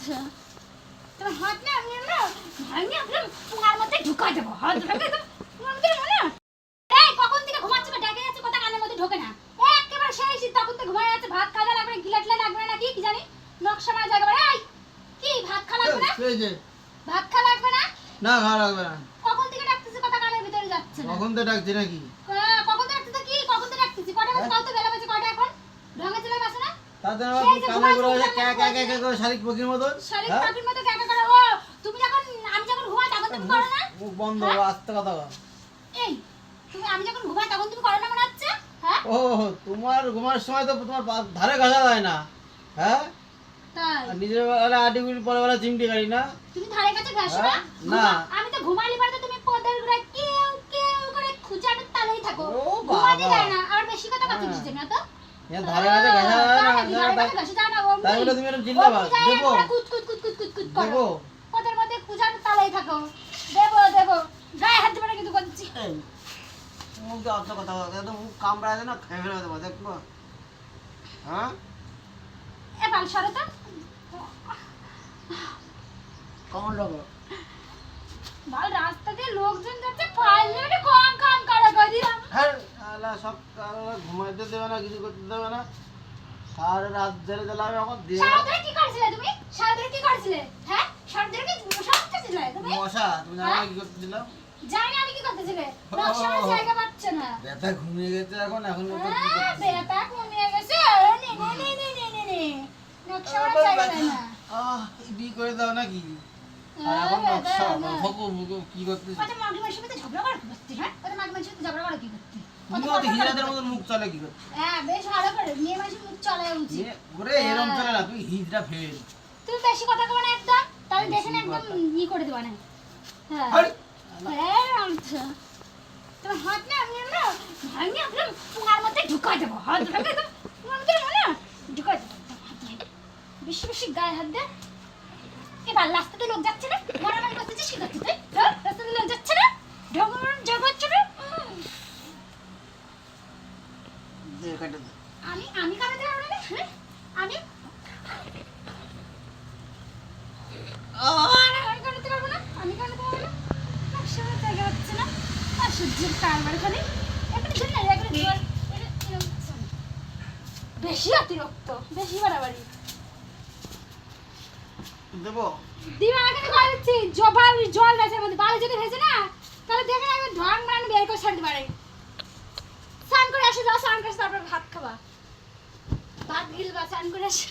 আচ্ছা তোমার হাত না আমি না ভাঙি আপনার পুঙ্গার মধ্যে ঢুকাই দেবো হাত ঢুকাই দেবো পুঙ্গার মধ্যে মনে এই কখন থেকে ঘুমাচ্ছ বা ডেকে যাচ্ছে কথা কানের মধ্যে ঢোকে না একেবারে সেই শীত তখন থেকে ঘুমায় যাচ্ছে ভাত খাওয়া লাগবে না গিলাটলে লাগবে না কি জানি নকশা মারা জায়গা এই কি ভাত খাওয়া লাগবে না এই যে ভাত খাওয়া লাগবে না না খাওয়া লাগবে না কখন থেকে ডাকতেছি কথা কানের ভিতরে যাচ্ছে না কখন তো ডাকছি নাকি কখন থেকে ডাকতেছি কি কখন থেকে ডাকতেছি কয়টা বাজে কত বেলা বাজে কয়টা এখন ঢঙে চলে বাসে না তাতে আমার কানে করে হচ্ছে ক্যা ক্যা ক্যা ক্যা করে শালিক পক্ষীর মতন শালিক পাখির মতো ক্যাকা করে ও তুমি যখন আমি যখন ঘুমাই তখন তুমি করো না মুখ বন্ধ আস্তে কথা বল এই তুমি আমি যখন ঘুমাই তখন তুমি করো না মনে হচ্ছে হ্যাঁ ও তোমার ঘুমার সময় তো তোমার ধারে ঘষা যায় না হ্যাঁ তাই আর নিজের বেলা আটি গুলি পরে বেলা চিমটি গাড়ি না তুমি ধারে কাছে ঘাসো না না। আমি তো ঘুমাইলে পরে তো তুমি পদের ঘুরে কেউ কেউ করে খুঁজানোর তালেই থাকো ও ঘুমাতে বাবা। যায় না আর বেশি কথা কথা বুঝছে না তো এ ধারে কাছে ঘষা যায় না ধারে কাছে ঘাসা যায় না তাই বলে তুমি এরকম চিল্লাবা দেবো কুত কুত কুত কুত কুত কুত করো দেবো পদের মধ্যে খুঁজানোর তালেই থাকো দেবো দেবো গায়ে হাত দেবো না কিন্তু করছি এই মুখ দিয়ে অত কথা বল একদম মুখ কামড়ায় না খেয়ে ফেলে দেবো দেখবো হ্যাঁ এ বাল সরো তো কেমন লাগবে বাল রাস্তা দিয়ে লোকজন যাচ্ছে পাইলে মানে কম কম করে কই দিলাম হ্যাঁ আলা সব ঘুমাইতে দেবে না কিছু করতে দেবে না সারা রাত ধরে দিলাম এখন দিয়ে সারাদিনে কি করছিলে তুমি সারাদিনে কি করছিলে হ্যাঁ সারাদিনে কি মশা করতেছিলে তুমি মশা তুমি জানো না কি করতে দিলাম জানি আমি কি করতেছিলে নকশার জায়গা পাচ্ছে না ব্যথা ঘুমিয়ে গেছে এখন এখন তো কি হ্যাঁ করতে বেটা কমিয়ে গেছে নে নে নে নে নে নে নকশার জায়গা দেয় না বি করে দাও নাকি আর এখন নকশা ফকু মুকু কি করতে কত মাগি মাসির সাথে ঝগড়া করে কি করতে হ্যাঁ কত মাগি মাসির সাথে ঝগড়া করে কি করতে তুমি তো হিজড়াদের মতো মুখ চলে কি করতে হ্যাঁ বেশ ভালো করে মেয়ে মাসির মুখ চলে উচিত ওরে এরকম চলে না তুই হিজড়া ফেল তুমি বেশি কথা কবে না একদম তাহলে দেখে না একদম ই করে দেবা না হ্যাঁ আরে হ্যাঁ আচ্ছা তোমার হাত না আমি না ভাঙি আপনার পুঙ্গার মধ্যে ঢুকাই দেবো হাত ঢুকাই দেবো পুঙ্গার মধ্যে মনে ঢুকাই দেবো বেশি বেশি গায়ে হাত দে এবার রাস্তাতে লোক যাচ্ছে না মরামারি করতেছিস কি করছিস তুই হ্যাঁ? রাস্তাতে লোক যাচ্ছে না ঢগর ঝগড়াচ্ছে না দে কাটে দে আমি কাটাতে পারবো না হ্যাঁ আমি আমি কাটাতে পারবো না আমি কাটাতে পারবো না নকশার জায়গা হচ্ছে না আর সূর্যের কারবার খালি একটা জন্য একটা জল বেশি অতিরিক্ত বেশি বাড়াবাড়ি দেবো দিবা আগে তো কয়ে দিচ্ছি জল জল ভেসে মধ্যে বালি যদি ভেসে না তাহলে দেখে না একবার ঢং মারানো বের করে ছাড়তে পারে স্নান করে আসে যাও স্নান করে এসে তারপর ভাত খাবা ভাত গিলবা স্নান করে আসে